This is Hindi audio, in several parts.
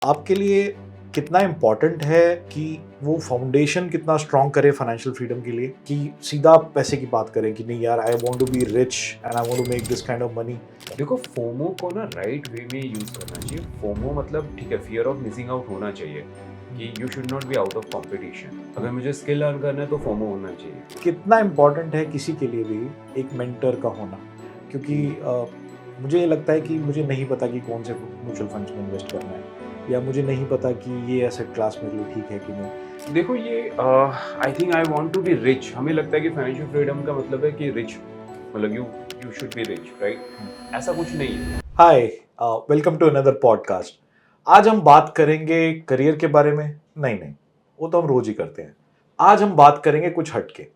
आपके लिए कितना इम्पोर्टेंट है कि वो फाउंडेशन कितना स्ट्रॉन्ग करे फाइनेंशियल फ्रीडम के लिए कि सीधा आप पैसे की बात करें कि नहीं यार I want to be rich and I want to make this kind of money. देखो, फोमो को ना राइट वे में यूज करना चाहिए। फोमो मतलब ठीक है, फियर ऑफ मिसिंग आउट होना चाहिए कि you should not be out of competition. अगर मुझे स्किल अर्न करना है तो फोमो होना चाहिए। कितना इम्पोर्टेंट है किसी के लिए भी एक मेंटर का होना, क्योंकि मुझे ये लगता है कि मुझे नहीं पता कि कौन से म्यूचुअल फंड्स में इन्वेस्ट करना है, या मुझे नहीं पता कि ये एसेट क्लास मेरे लिए ठीक है कि नहीं। देखो, ये I think I want to be rich. हमें लगता है कि फाइनेंशियल फ्रीडम का मतलब है कि रिच मतलब you should be rich, right? ऐसा कुछ नहीं है। हाय, वेलकम टू अनदर पॉडकास्ट। आज हम बात करेंगे करियर के बारे में। नहीं नहीं, वो तो हम रोज ही करते हैं। आज हम बात करेंगे कुछ हटके।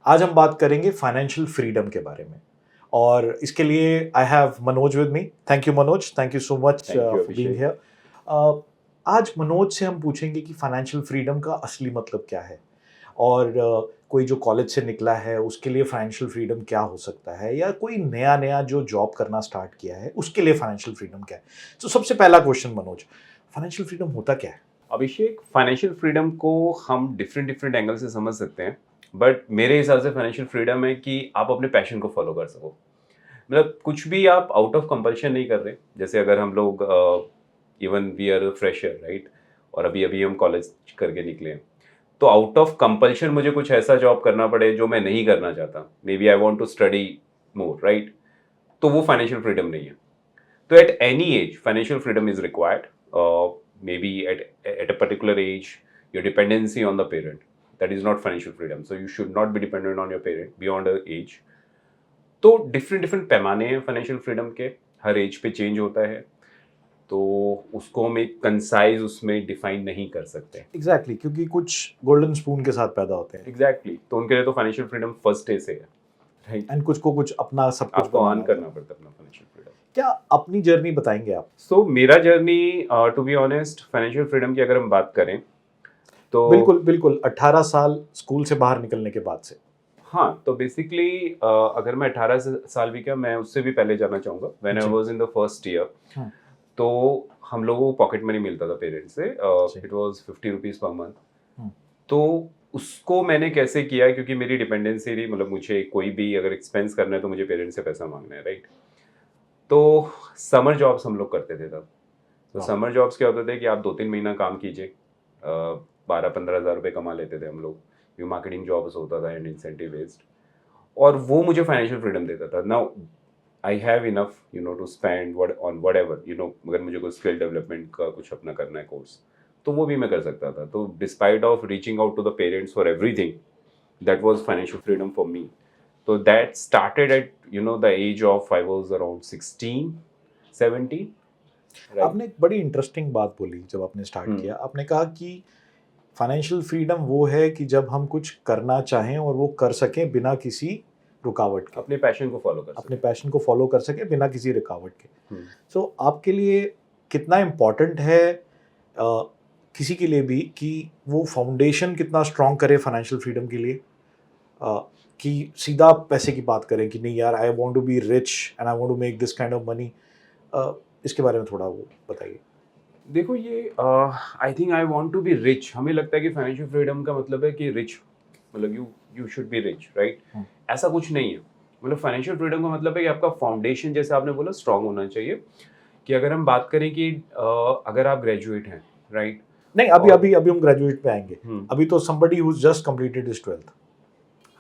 आज हम बात करेंगे फाइनेंशियल फ्रीडम के बारे में, और इसके लिए I have Manoj with me. Thank you Manoj, thank you so much Thank you, for being Abhishek. Here. आज मनोज से हम पूछेंगे कि फाइनेंशियल फ्रीडम का असली मतलब क्या है, और कोई जो कॉलेज से निकला है उसके लिए फाइनेंशियल फ्रीडम क्या हो सकता है, या कोई नया नया जो जॉब करना स्टार्ट किया है उसके लिए फाइनेंशियल फ्रीडम क्या है। तो सबसे पहला क्वेश्चन मनोज, फाइनेंशियल फ्रीडम होता क्या है? अभिषेक, फाइनेंशियल फ्रीडम को हम डिफरेंट डिफरेंट एंगल से समझ सकते हैं। बट मेरे हिसाब से फाइनेंशियल फ्रीडम है कि आप अपने पैशन को फॉलो कर सको। मतलब कुछ भी आप आउट ऑफ कंपल्शन नहीं कर रहे। जैसे अगर हम लोग even we are fresher, right, और अभी अभी हम कॉलेज करके निकले हैं, तो आउट ऑफ कंपल्शन मुझे कुछ ऐसा जॉब करना पड़े जो मैं नहीं करना चाहता, maybe I want to study more, right, तो वो फाइनेंशियल फ्रीडम नहीं है। तो at any age, financial freedom is required. Maybe at a particular age, your dependency on the parent, that is not financial freedom. So you should not be dependent on your parent beyond a age. तो डिफरेंट डिफरेंट पैमाने हैं फाइनेंशियल फ्रीडम के, हर एज पे चेंज होता है। तो उसको हम एक कंसाइज उसमें डिफाइन नहीं कर सकते। एग्जैक्टली exactly, क्योंकि कुछ गोल्डन स्पून के साथ पैदा होते हैं एग्जैक्टली, तो उनके लिए तो फाइनेंशियल फ्रीडम फर्स्ट डे से है, राइट। एंड कुछ को कुछ अपना सब कुछ आपको बनाना अर्न होता करना है। पड़ता है अपना फाइनेंशियल फ्रीडम। क्या अपनी जर्नी बताएंगे आप? सो मेरा journey, to be honest, financial freedom की अगर हम बात करें तो बिल्कुल बिल्कुल, 18 साल स्कूल से बाहर निकलने के बाद से। हाँ, तो बेसिकली अगर मैं 18 साल भी क्या, मैं उससे भी पहले जाना चाहूँगा। व्हेन आई जी। Was in the first year, hmm, तो हम लोगों को पॉकेट मनी मिलता था पेरेंट्स से। जी। It was 50 rupees per month. Hmm, तो उसको मैंने कैसे किया, क्योंकि मेरी डिपेंडेंसी थी, मतलब मुझे कोई भी अगर एक्सपेंस करना है तो मुझे पेरेंट्स से पैसा मांगना है, राइट। तो समर जॉब्स हम लोग करते थे तब। तो वाह। समर जॉब्स क्या होते थे कि आप 2-3 महीना काम कीजिए, 12-15 हज़ार रुपये कमा लेते थे हम लोग। ये मार्केटिंग जॉब्स होता था एंड इंसेंटिव बेस्ड, और वो मुझे फाइनेंशियल फ्रीडम देता था। Now I have enough to spend on whatever अगर मुझे कोई स्किल डेवलपमेंट का कुछ अपना करना है कोर्स, तो वो भी मैं कर सकता था। तो despite of reaching out to the parents for everything, that was financial freedom for me. तो that started at the age of I was around 16-17, right. आपने एक बड़ी इंटरेस्टिंग बात बोली जब आपने स्टार्ट किया। आपने कहा कि फाइनेंशियल फ्रीडम वो है कि जब हम कुछ करना चाहें और वो कर सकें बिना किसी रुकावट के, अपने पैशन को फॉलो कर अपने सकते पैशन को फॉलो कर सकें बिना किसी रुकावट के। हैं। सो आपके लिए कितना इम्पोर्टेंट है किसी के लिए भी कि वो फाउंडेशन कितना स्ट्रॉन्ग करे फाइनेंशियल फ्रीडम के लिए, कि सीधा आप पैसे की बात करें कि नहीं यार I want to be rich and I want to make this kind of money. इसके बारे में थोड़ा वो बताइए। देखो, ये I think I want to be rich. हमें लगता है कि फाइनेंशियल फ्रीडम का मतलब है कि रिच मतलब you should be rich, right. ऐसा कुछ नहीं है। मतलब फाइनेंशियल फ्रीडम का मतलब है कि आपका फाउंडेशन, जैसे आपने बोला, स्ट्रांग होना चाहिए। कि अगर हम बात करें कि अगर आप ग्रेजुएट हैं, राइट। नहीं, अभी और अभी अभी हम ग्रेजुएट पे आएंगे। अभी तो somebody who's just completed his 12th।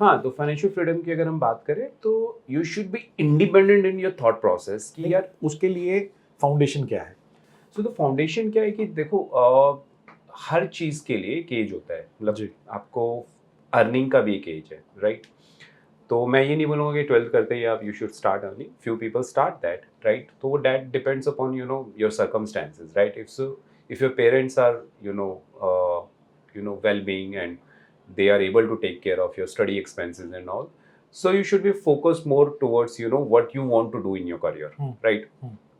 हाँ, तो फाइनेंशियल फ्रीडम की अगर हम बात करें तो you should be independent in your thought process कि यार उसके लिए फाउंडेशन क्या है? सो द फाउंडेशन क्या है कि देखो, हर चीज़ के लिए एक एज होता है। मतलब जी। आपको अर्निंग का भी एक एज है, राइट। तो मैं ये नहीं बोलूँगा कि 12th करते ही आप you should start earning. Few people start that, right. तो वो that depends upon your circumstances, right. If your parents are well being and they are able to take care of your study expenses and all, so you should be focused more towards what you want to do in your career, right.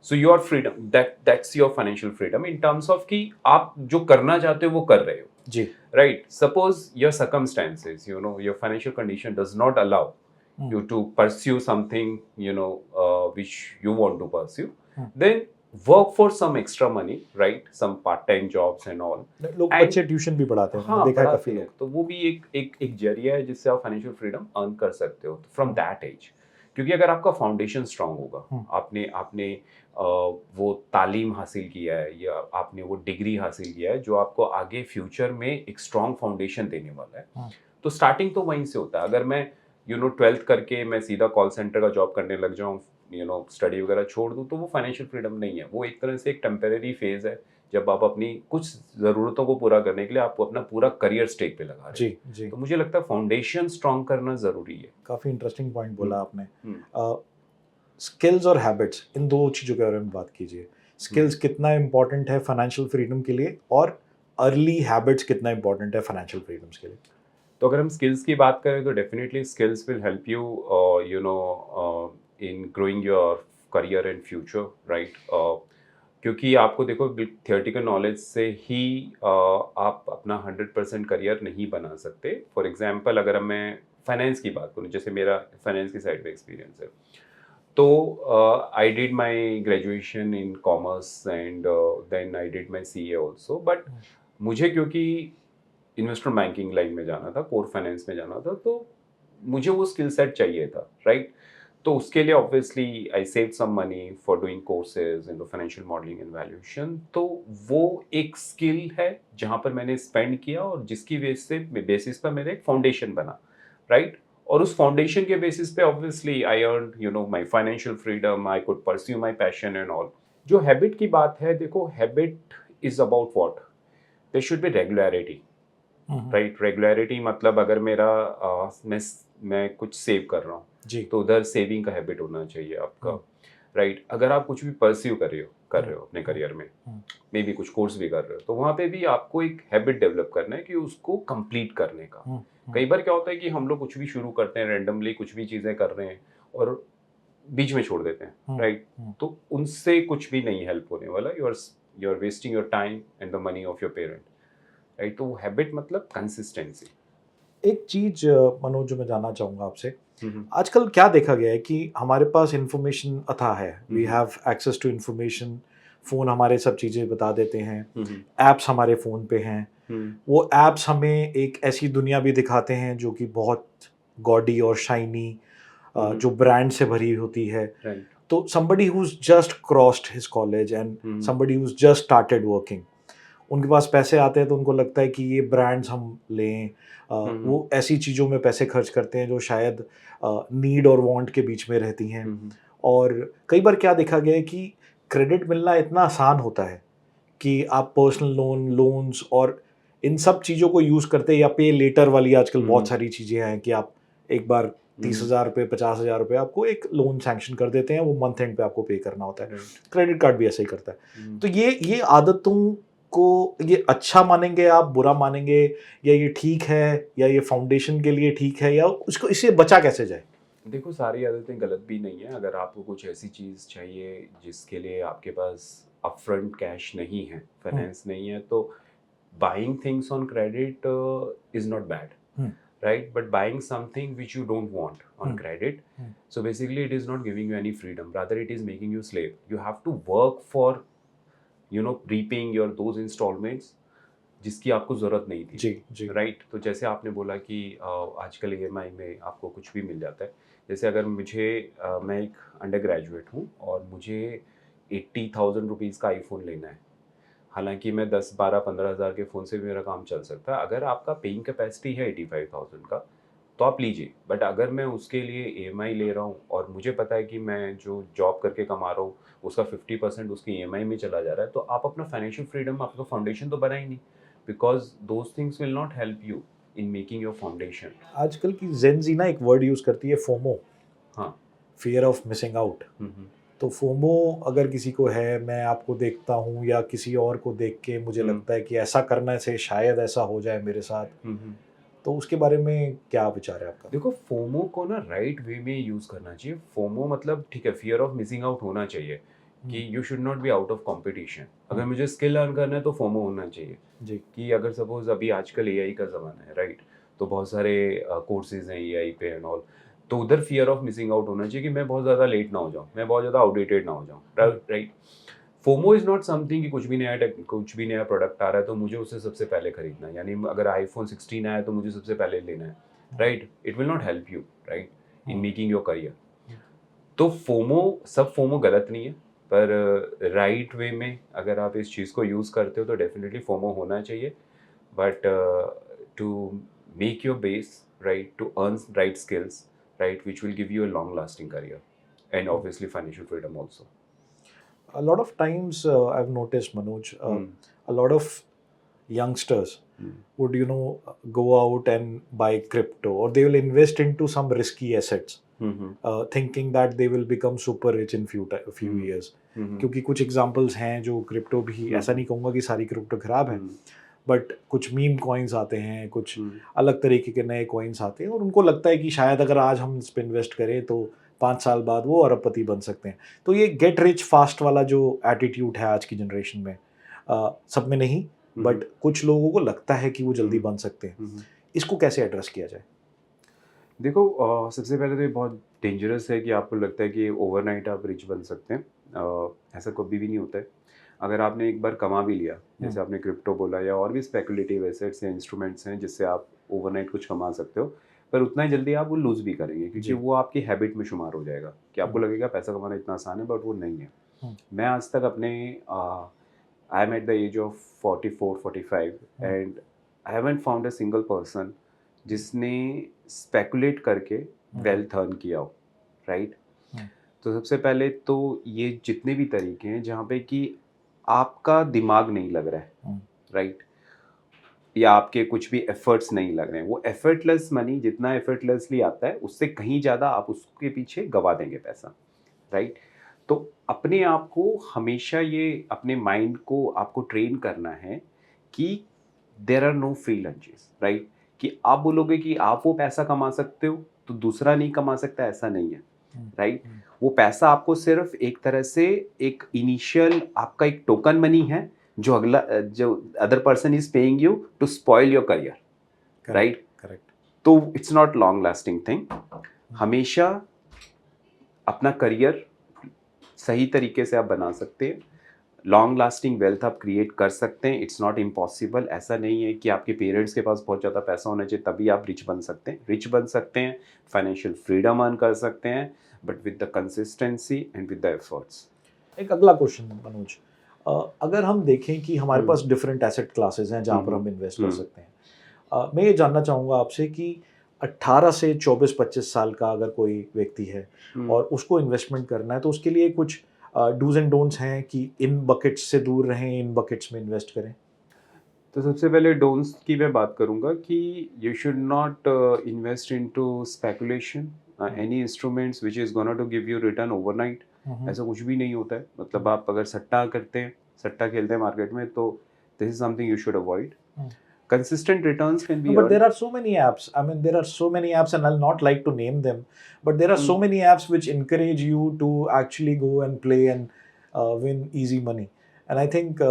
So your freedom, that's your financial freedom in terms of कि आप जो करना चाहते हो वो कर रहे हो जी। right. Suppose your circumstances, your financial condition does not allow you to pursue something which you want to pursue, then work for some extra money, right? Some part-time jobs and all. लोग And बच्चे ट्यूशन भी पढ़ाते हैं, मैंने हाँ देखा है पढ़ाते काफी हैं, लोग। तो वो भी एक जरिया है जिससे आप फाइनेंशियल फ्रीडम अर्न कर सकते हो फ्रॉम दैट एज। क्योंकि अगर आपका फाउंडेशन स्ट्रांग होगा, आपने आपने वो तालीम हासिल किया है या आपने वो डिग्री हासिल किया है जो आपको आगे फ्यूचर में एक स्ट्रांग फाउंडेशन देने वाला है, तो स्टार्टिंग तो वहीं से होता है। अगर मैं 12th करके मैं सीधा कॉल सेंटर का जॉब करने लग जाऊँ, स्टडी वगैरह छोड़ दूँ, तो वो फाइनेंशियल फ्रीडम नहीं है। वो एक तरह से एक टेम्परेरी फेज है जब आप अपनी कुछ ज़रूरतों को पूरा करने के लिए आपको अपना पूरा करियर स्टेक पे लगा रहे जी हैं। जी, तो मुझे लगता है फाउंडेशन स्ट्रांग करना ज़रूरी है। काफी इंटरेस्टिंग पॉइंट बोला आपने। हम्म, स्किल्स और हैबिट्स, इन दो चीज़ों के बारे में बात कीजिए। स्किल्स कितना इम्पोर्टेंट है फाइनेंशियल फ्रीडम के लिए, और अर्ली हैबिट्स कितना इम्पोर्टेंट है फाइनेंशियल फ्रीडम्स के लिए? तो अगर हम स्किल्स की बात करें तो definitely skills will help you you know in growing your career and future, right? क्योंकि आपको देखो थियोरेटिकल नॉलेज से ही आप अपना 100% करियर नहीं बना सकते। फॉर एग्जांपल अगर मैं फाइनेंस की बात करूँ, जैसे मेरा फाइनेंस की साइड पे एक्सपीरियंस है, तो I did my graduation in commerce and then I did my CA also. But मुझे क्योंकि इन्वेस्टमेंट बैंकिंग लाइन में जाना था, कोर फाइनेंस में जाना था, तो मुझे वो स्किल सेट चाहिए था, राइट? तो उसके लिए obviously I save some money for doing courses in the financial modelling and valuation. तो वो एक स्किल है जहाँ पर मैंने स्पेंड किया और जिसकी बेसिस पर मेरा एक फाउंडेशन बना, राइट? और उस फाउंडेशन के बेसिस पे obviously I earn my financial freedom, I could pursue my passion and all. जो हैबिट की बात है, देखो habit is about what, there should be regularity, right? Regularity मतलब अगर मेरा मैं कुछ सेव कर रहा हूँ, जी। तो उधर सेविंग का हैबिट होना चाहिए आपका, राइट? अगर आप कुछ भी परस्यू कर रहे हो अपने करियर में, मे बी कुछ कोर्स भी कर रहे हो, तो वहाँ पे भी आपको एक हैबिट डेवलप करना है कि उसको कंप्लीट करने का। कई बार क्या होता है कि हम लोग कुछ भी शुरू करते हैं, रैंडमली कुछ भी चीज़ें कर रहे हैं और बीच में छोड़ देते हैं, राइट? तो उनसे कुछ भी नहीं हेल्प होने वाला। You are wasting your time and the money of your parent, right? तो वो हैबिट मतलब कंसिस्टेंसी। एक चीज मनोज, जो मैं जानना चाहूंगा आपसे, आजकल क्या देखा गया है कि हमारे पास इंफॉर्मेशन अथाह है, we have access to information, phone हमारे सब चीज़ें बता देते हैं, एप्स हमारे फ़ोन पे हैं, वो एप्स हमें एक ऐसी दुनिया भी दिखाते हैं जो कि बहुत गॉडी और शाइनी, जो ब्रांड से भरी होती है। राइट। तो somebody who's just crossed his college and somebody who's just started working, उनके पास पैसे आते हैं तो उनको लगता है कि ये ब्रांड्स हम लें, वो ऐसी चीज़ों में पैसे खर्च करते हैं जो शायद नीड और वांट के बीच में रहती हैं। और कई बार क्या देखा गया है कि क्रेडिट मिलना इतना आसान होता है कि आप पर्सनल लोन्स और इन सब चीज़ों को यूज़ करते हैं, या पे लेटर वाली आजकल बहुत सारी चीज़ें हैं कि आप एक बार 30,000 रुपये, 50,000 रुपये आपको एक लोन सैंक्शन कर देते हैं, वो मंथ एंड पे आपको पे करना होता है। क्रेडिट कार्ड भी ऐसा ही करता है। तो ये आदतों को, ये अच्छा मानेंगे आप, बुरा मानेंगे, या ये ठीक है, या ये फाउंडेशन के लिए ठीक है, या उसको इससे बचा कैसे जाए? देखो सारी आदतें गलत भी नहीं है। अगर आपको कुछ ऐसी चीज़ चाहिए जिसके लिए आपके पास अपफ्रंट कैश नहीं है, फाइनेंस नहीं है, तो buying things on credit is not bad, right? But buying something which you don't want on credit, so basically it is not giving you any freedom, rather it is making you slave. You have to work for repaying your those installments जिसकी आपको ज़रूरत नहीं थी, जी जी, राइट? तो जैसे आपने बोला कि आजकल ईएमआई में आपको कुछ भी मिल जाता है। जैसे अगर मैं एक अंडर ग्रेजुएट हूँ और मुझे 80,000 रुपीज़ का आईफोन लेना है, हालांकि मैं 10, 12, 15 हज़ार के फ़ोन से भी मेरा काम चल सकता है। अगर आपका पेइंग कैपेसिटी है 85,000 का, तो आप लीजिए। बट अगर मैं उसके लिए ईएमआई ले रहा हूँ और मुझे पता है कि मैं जो जॉब करके कमा रहा हूँ उसका 50% उसकी ईएमआई में चला जा रहा है, तो आप अपना फाइनेंशियल फ्रीडम, आपका फाउंडेशन तो बना ही नहीं, because those things will not help you in making your foundation. आजकल की जेन जी ना एक वर्ड यूज़ करती है, फोमो, हाँ। Fear of missing out. तो फोमो अगर किसी को है, मैं आपको देखता हूँ या किसी और को देख के मुझे लगता है कि ऐसा करने से शायद ऐसा हो जाए मेरे साथ, तो उसके बारे में क्या विचार है आपका? देखो फोमो को ना राइट वे में यूज़ करना चाहिए। फोमो मतलब ठीक है, फियर ऑफ मिसिंग आउट होना चाहिए कि you should not be out of competition. अगर मुझे स्किल लर्न करना है तो फोमो होना चाहिए जी कि अगर सपोज अभी आजकल एआई का ज़माना है, राइट? तो बहुत सारे कोर्सेज हैं एआई पे एंड ऑल, तो उधर फियर ऑफ मिसिंग आउट होना चाहिए कि मैं बहुत ज़्यादा लेट ना हो जाऊँ, मैं बहुत ज़्यादा आउटडेटेड ना हो जाऊँ, right? FOMO is not something कि कुछ भी नया प्रोडक्ट आ रहा है तो मुझे उसे सबसे पहले खरीदना है, यानी अगर आईफोन 16 आया तो मुझे सबसे पहले लेना है, right? It will not help you, right, in making your career. तो सब फोमो गलत नहीं है, पर राइट वे में अगर आप इस चीज़ को यूज़ करते हो तो डेफिनेटली फोमो होना चाहिए, but to make your base, right, to earn right skills, right, which will give you a long lasting career and obviously financial freedom also. A lot of times I've noticed, Manoj, a lot of youngsters Hmm. would go out and buy crypto, or they will invest into some risky assets, thinking that they will become super rich in few years. क्योंकि कुछ एग्जांपल्स हैं जो क्रिप्टो भी, ऐसा नहीं कहूँगा कि सारी क्रिप्टो खराब है, बट कुछ मीम कॉइन्स आते हैं, कुछ अलग तरीके के नए कॉइन्स आते हैं, और उनको लगता है कि शायद अगर आज हम इस पर इन्वेस्ट करें तो 5 साल बाद वो अरबपति बन सकते हैं। तो ये गेट रिच फास्ट वाला जो एटीट्यूड है आज की जनरेशन में, सब में नहीं, बट कुछ लोगों को लगता है कि वो जल्दी बन सकते हैं। इसको कैसे एड्रेस किया जाए? देखो, सबसे पहले तो ये बहुत डेंजरस है कि आपको लगता है कि ओवरनाइट आप रिच बन सकते हैं। ऐसा कभी भी नहीं होता है। अगर आपने एक बार कमा भी लिया, जैसे आपने क्रिप्टो बोला या और भी स्पेकुलेटिव एसेट्स या इंस्ट्रूमेंट्स हैं जिससे आप ओवरनाइट कुछ कमा सकते हो, पर उतना ही जल्दी आप वो लूज़ भी करेंगे, क्योंकि वो आपकी हैबिट में शुमार हो जाएगा कि आपको लगेगा पैसा कमाना इतना आसान है, बट वो नहीं है। मैं आज तक अपने I am at the age of 44-45 and I haven't found a single person जिसने स्पेकुलेट करके वेल्थ अर्न किया हो, राइट? तो सबसे पहले तो ये जितने भी तरीके हैं जहाँ पे कि आपका दिमाग नहीं लग रहा है, राइट, या आपके कुछ भी एफर्ट्स नहीं लग रहे हैं, वो एफर्टलेस मनी जितना एफर्टलेसली आता है उससे कहीं ज़्यादा आप उसके पीछे गवा देंगे पैसा, राइट? तो अपने आप को हमेशा ये अपने माइंड को आपको ट्रेन करना है कि there are no free lunches, right? कि आप बोलोगे कि आप वो पैसा कमा सकते हो तो दूसरा नहीं कमा सकता, ऐसा नहीं है, राइट? वो पैसा आपको सिर्फ एक तरह से एक इनिशियल आपका एक टोकन मनी है जो other person is paying you to spoil your career, right? Correct. तो it's not long lasting thing. हमेशा अपना करियर सही तरीके से आप बना सकते हैं, लॉन्ग लास्टिंग वेल्थ आप क्रिएट कर सकते हैं। It's not impossible. ऐसा नहीं है कि आपके पेरेंट्स के पास बहुत ज़्यादा पैसा होना चाहिए तभी आप रिच बन सकते हैं। रिच बन सकते हैं, फाइनेंशियल फ्रीडम अर्न कर सकते हैं, but with the consistency and with the efforts. एक अगला क्वेश्चन मनोज, अगर हम देखें कि हमारे पास डिफरेंट एसेट क्लासेस हैं जहाँ पर हम इन्वेस्ट कर सकते हैं, मैं ये जानना चाहूँगा आपसे कि 18 से 24-25 साल का अगर कोई व्यक्ति है और उसको इन्वेस्टमेंट करना है, तो उसके लिए कुछ डूज एंड डोंट्स हैं कि इन बकेट्स से दूर रहें, इन बकेट्स में इन्वेस्ट करें? तो सबसे पहले डोंट्स की मैं बात करूंगा कि you should not invest into speculation, any instruments which is gonna to give you return overnight. ऐसा कुछ भी नहीं होता है। मतलब आप अगर सट्टा खेलते हैं मार्केट में, तो this is something you should avoid. Consistent returns can be No, but earned. there are so many apps. I mean, there are so many apps, and I'll not like to name them, but there are so many apps which encourage you to actually go and play and win easy money. And I think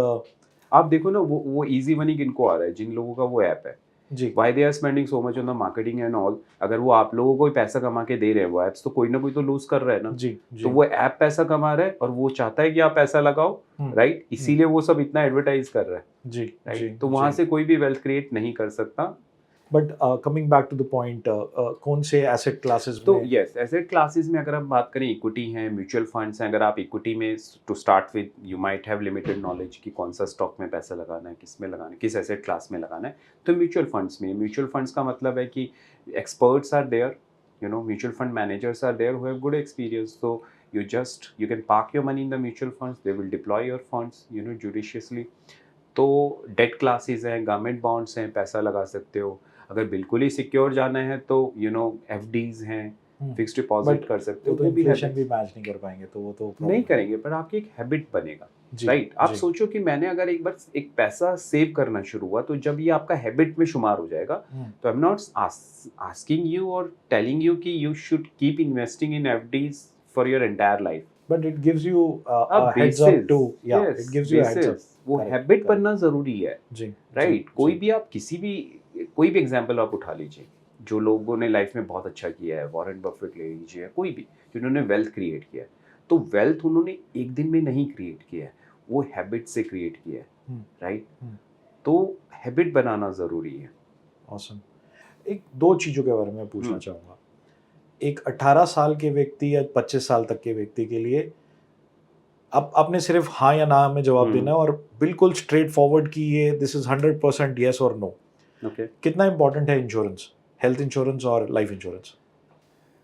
आप देखो ना, वो इजी मनी किनको आ रहा है, जिन लोगों का वो ऐप है। जी, Why they are spending so much on the marketing and all? अगर वो आप लोगों को पैसा कमा के दे रहे हैं, वो ऐप्स तो कोई ना कोई तो लूज कर रहा है ना। जी, तो वो ऐप पैसा कमा रहा है और वो चाहता है कि आप पैसा लगाओ, राइट? इसीलिए वो सब इतना एडवर्टाइज कर रहा है, जी, राइट? तो वहां से कोई भी वेल्थ क्रिएट नहीं कर सकता। But coming back to the point, कौन से एसेट क्लासेस तो में? यस, एसेट क्लासेस में अगर हम बात करें, इक्विटी है, म्यूचुअल फंड्स हैं। अगर आप इक्विटी में to start with you might have limited knowledge कि कौन सा स्टॉक में पैसा लगाना है, किस में लगाना है, किस एसेट क्लास में लगाना है, तो म्यूचुअल फंड्स में। म्यूचुअल फंड्स का मतलब है कि experts are there, you know, mutual fund managers are there who have good experience. तो you can park your money in the mutual funds, they will deploy your funds, you know, judiciously. तो डेट क्लासेस हैं, गवर्नमेंट बॉन्ड्स हैं, पैसा लगा सकते हो। अगर बिल्कुल ही सिक्योर जाना है तो यू नो एफडीज हैं, फिक्स डिपॉजिट कर सकते हो। तो इन्फ्लेशन भी मैच नहीं कर पाएंगे, तो वो तो नहीं करेंगे, पर आपकी एक हैबिट बनेगा, राइट? आप सोचो कि मैंने अगर एक बार एक पैसा सेव करना शुरू हुआ, तो जब ये आपका हैबिट में शुमार हो जाएगा, तो I am not asking you और टेलिंग यू कि you should keep investing in FDs for your entire life, but it gives you a heads up to, yeah, yes, it gives you a heads up. वो हैबिट बनना जरूरी है, जी, राइट? कोई भी आप कोई भी एग्जांपल आप उठा लीजिए, जो लोगों ने लाइफ में बहुत अच्छा किया है, वॉरेन बफेट ले लीजिए, कोई भी जिन्होंने वेल्थ क्रिएट किया है, तो वेल्थ उन्होंने एक दिन में नहीं क्रिएट किया है, वो हैबिट से क्रिएट किया है, राइट? हम्म। तो हैबिट बनाना ज़रूरी है। ऑसम। एक दो चीज़ों के बारे में पूछना हम्म, चाहूँगा। एक 18 साल के व्यक्ति या 25 साल तक के व्यक्ति के लिए अब आपने सिर्फ हाँ या ना में जवाब देना है और बिल्कुल स्ट्रेट फॉरवर्ड कि ये दिस इज 100% येस और नो। ओके। कितना इंपॉर्टेंट है इंश्योरेंस, हेल्थ इंश्योरेंस और life insurance?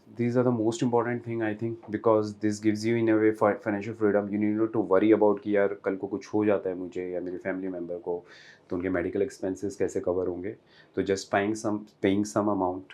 These are the most important thing I think, because this gives you in a way financial freedom. You need not to worry about कि यार कल को कुछ हो जाता है मुझे या मेरे फैमिली मेम्बर को, तो उनके मेडिकल एक्सपेंसेस कैसे कवर होंगे। तो just paying some amount,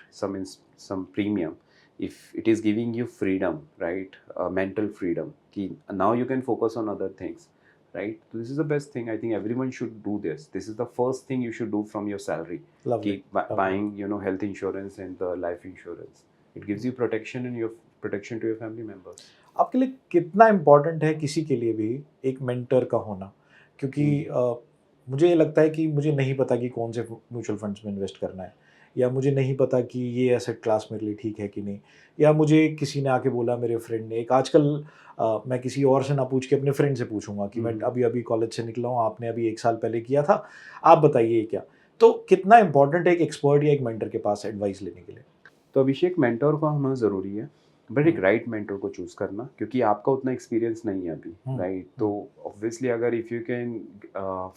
some premium, if it is giving you freedom, right, mental freedom, कि now you can focus on other things, right? So this is the best thing. I think everyone should do this. This is the first thing you should do from your salary. Lovely, Keep lovely. buying, health insurance and the life insurance. It gives you protection and your protection to your family members. आपके लिए कितना इम्पोर्टेंट है किसी के लिए भी एक मेंटर का होना? क्योंकि मुझे ये लगता है कि मुझे नहीं पता कि कौन से म्यूचुअल फंड्स में इन्वेस्ट करना है, या मुझे नहीं पता कि ये एसेट क्लास मेरे लिए ठीक है कि नहीं, या मुझे किसी ने आके बोला, मेरे फ्रेंड ने एक आजकल मैं किसी और से ना पूछ के अपने फ्रेंड से पूछूंगा कि मैं अभी अभी कॉलेज से निकला हूँ, आपने अभी 1 साल पहले किया था, आप बताइए क्या। तो कितना इंपॉर्टेंट है एक एक्सपर्ट या एक मेंटर के पास एडवाइस लेने के लिए? तो अभिषेक, मेंटोर का होना ज़रूरी है, बट एक राइट मेंटोर को चूज़ करना, क्योंकि आपका उतना एक्सपीरियंस नहीं है अभी, राइट? तो ऑब्वियसली अगर if you can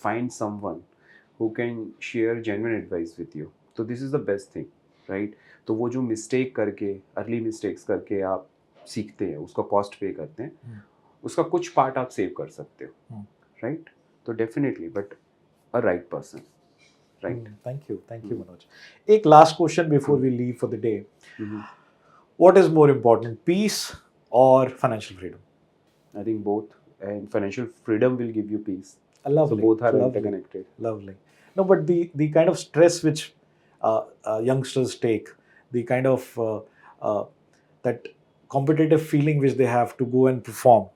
find someone who can share genuine advice with you, तो this is the best thing, right? तो वो जो मिस्टेक करके, अर्ली मिस्टेक्स करके आप सीखते हैं, उसका कॉस्ट पे करते हैं, उसका कुछ पार्ट आप सेव कर सकते हो, राइट? तो definitely, but a right person, right? Thank you Manoj. एक last question before we leave for the day. What is more important, peace or financial freedom? I think both, and financial freedom will give you peace. Lovely. So both are Lovely. interconnected. Lovely. No, but the kind of stress which youngsters take, the kind of that competitive feeling which they have to go and perform,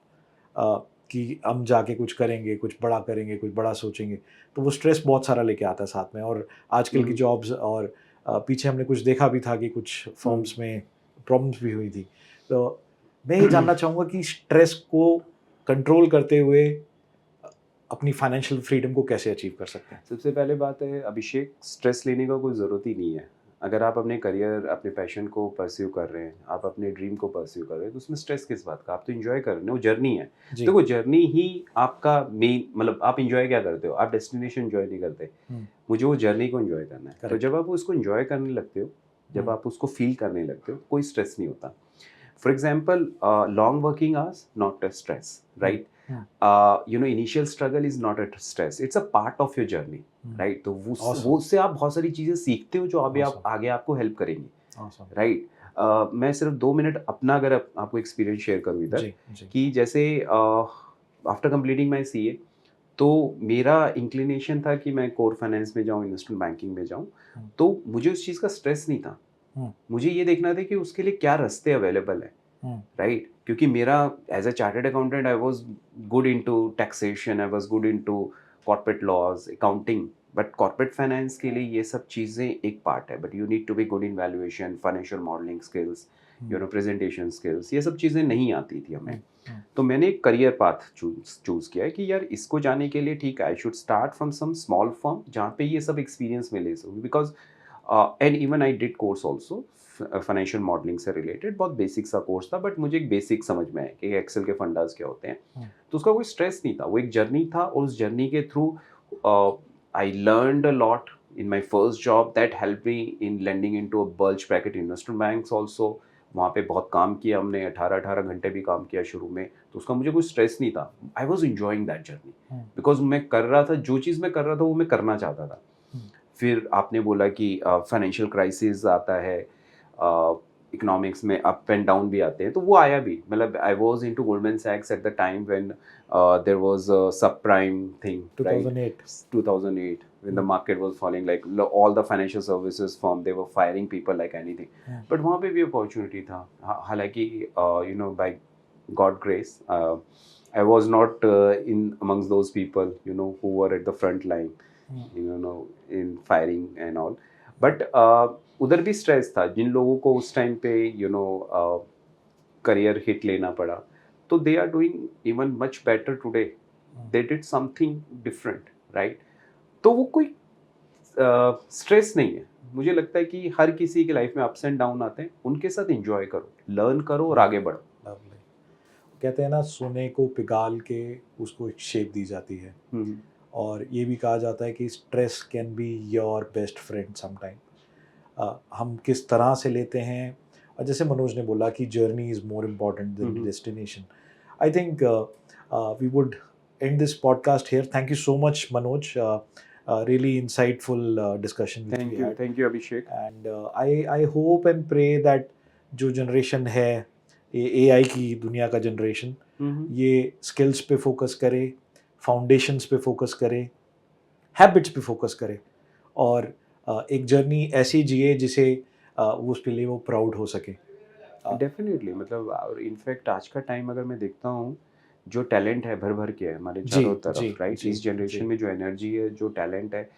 कि हम जाके कुछ करेंगे, कुछ बड़ा करेंगे, कुछ बड़ा सोचेंगे, तो वो स्ट्रेस बहुत सारा लेके आता है साथ में। और आजकल की जॉब्स और पीछे हमने कुछ देखा भी था कि कुछ फर्म्स में प्रॉब्लम्स भी हुई थी। तो मैं ये जानना चाहूँगा कि स्ट्रेस को कंट्रोल करते हुए अपनी फाइनेंशियल फ्रीडम को कैसे अचीव कर सकते हैं? सबसे पहले बात है अभिषेक, स्ट्रेस लेने का कोई ज़रूरत ही नहीं है। अगर आप अपने करियर, अपने पैशन को परस्यू कर रहे हैं, आप अपने ड्रीम को परस्यू कर रहे हैं, तो उसमें स्ट्रेस किस बात का? आप तो एंजॉय कर रहे हैं, वो जर्नी है। देखो, जर्नी ही आपका मेन, मतलब आप एंजॉय क्या करते हो? आप डेस्टिनेशन एंजॉय नहीं करते। मुझे वो जर्नी को एंजॉय करना है। तो जब आप उसको एंजॉय करने लगते हो, जब आप उसको फील करने लगते हो, कोई स्ट्रेस नहीं होता। For example, long working hours not a stress, right? Initial struggle is not a stress, it's a part of your journey, right? तो वो उससे आप बहुत सारी चीज़ें सीखते हो जो अभी आप आगे आपको हेल्प करेंगी, राइट? मैं सिर्फ 2 मिनट अपना अगर आपको एक्सपीरियंस शेयर करूँ इधर, कि जैसे आफ्टर कंप्लीटिंग माई CA, तो मेरा इंक्लिनेशन था कि मैं कोर फाइनेंस में जाऊँ, इन्वेस्टमेंट बैंकिंग में जाऊँ। तो मुझे उस चीज़ का स्ट्रेस नहीं था। मुझे ये देखना था कि उसके लिए क्या रास्ते अवेलेबल है, राइट? क्योंकि मेरा as a chartered accountant, I was good into taxation, I was good into corporate laws, accounting, but corporate finance के लिए ये सब चीज़ें एक पार्ट है, but you need to be good in valuation, financial modelling skills, presentation skills, ये सब चीज़ें नहीं आती थी हमें। तो मैंने एक करियर पाथ चूज़ किया है कि यार इसको जाने के लिए ठीक है, I should start from some small firm जहाँ पे ये सब एक्सपीरियंस मिले। Because and even I did course also, financial modelling से रिलेटेड, बहुत बेसिक सा कोर्स था, बट मुझे एक बेसिक समझ में आया कि एक्सेल के फंडास क्या होते हैं। तो उसका कोई स्ट्रेस नहीं था, वो एक जर्नी था, और उस जर्नी के through I learned a lot in my first job that help me in landing in to a bulge bracket investment banks also. वहाँ पे बहुत काम किया हमने, 18 घंटे भी काम किया शुरू में, तो उसका मुझे कोई स्ट्रेस नहीं था। I was enjoying that journey, because मैं कर रहा था जो चीज़ मैं कर रहा था वो मैं करना चाहता था। फिर आपने बोला कि फाइनेंशियल क्राइसिस आता है, इकोनॉमिक्स में अप एंड डाउन भी आते हैं, तो वो आया भी। मतलब आई वाज इनटू गोल्डमैन सैक्स at the time when there was a subprime thing, 2008 when the market was falling, like all the financial services firm, they were firing people like anything. But वहाँ पे भी opportunity था। हालांकि by God grace, I was not in amongst those people who were at the front line, in firing and all. But उधर भी स्ट्रेस था। जिन लोगों को उस टाइम पे करियर हिट लेना पड़ा, तो they are doing even much better today, they did something different, right? तो वो कोई स्ट्रेस नहीं है। मुझे लगता है कि हर किसी की लाइफ में अप्स एंड डाउन आते हैं, उनके साथ एंजॉय करो, लर्न करो और आगे बढ़ो। Lovely. कहते हैं ना, सोने को पिघाल के उसको एक शेप दी जाती है, हम्म, और ये भी कहा जाता है कि stress can be your best friend sometime. हम किस तरह से लेते हैं, और जैसे मनोज ने बोला कि journey is more important than destination, I think we would end this podcast here. Thank you so much, Manoj. Really insightful discussion which we had. Thank you Abhishek. And I hope and pray that जो जनरेशन है, ये AI की दुनिया का जनरेशन, ये स्किल्स पे फोकस करे, फाउंडेशंस पे फोकस करे, हैबिट्स पे फोकस करे, और एक जर्नी ऐसी जिए जिसे उसके लिए वो प्राउड हो सके। डेफिनेटली, मतलब और इनफैक्ट आज का टाइम अगर मैं देखता हूँ, जो टैलेंट है भर भर के है हमारे जी, चारों जी, तरफ, राइट? जी, इस जनरेशन जी। में जो एनर्जी है, जो टैलेंट है,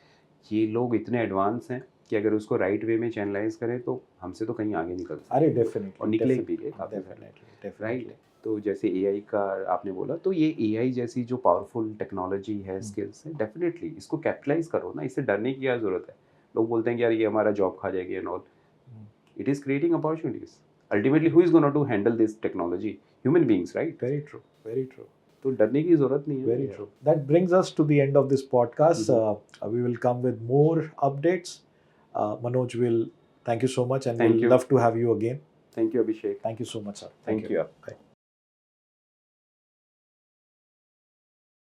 ये लोग इतने एडवांस हैं कि अगर उसको राइट वे में चैनलाइज करें तो हमसे तो कहीं आगे निकल सकते अरे हैं, डेफिनेटली, और निकले भी है काफ़ी सारे, डेफिनेटली, राइट? तो जैसे एआई का आपने बोला, तो ये एआई जैसी जो पावरफुल टेक्नोलॉजी है, स्किल्स है, डेफिनेटली इसको कैपिटलाइज करो ना, इससे डरने की क्या ज़रूरत है? लोग बोलते हैं कि यार ये हमारा जॉब खा जाएगी and all. It is creating opportunities. Ultimately, who is going to handle this technology? Human beings, right? Very true, very true. तो डरने की जरूरत नहीं है। Very true. That brings us to the end of this podcast. We will come with more updates. Manoj will thank you so much, and Thank we'll you. love to have you again. Thank you, Abhishek. Thank you so much, sir. Thank you. Bye.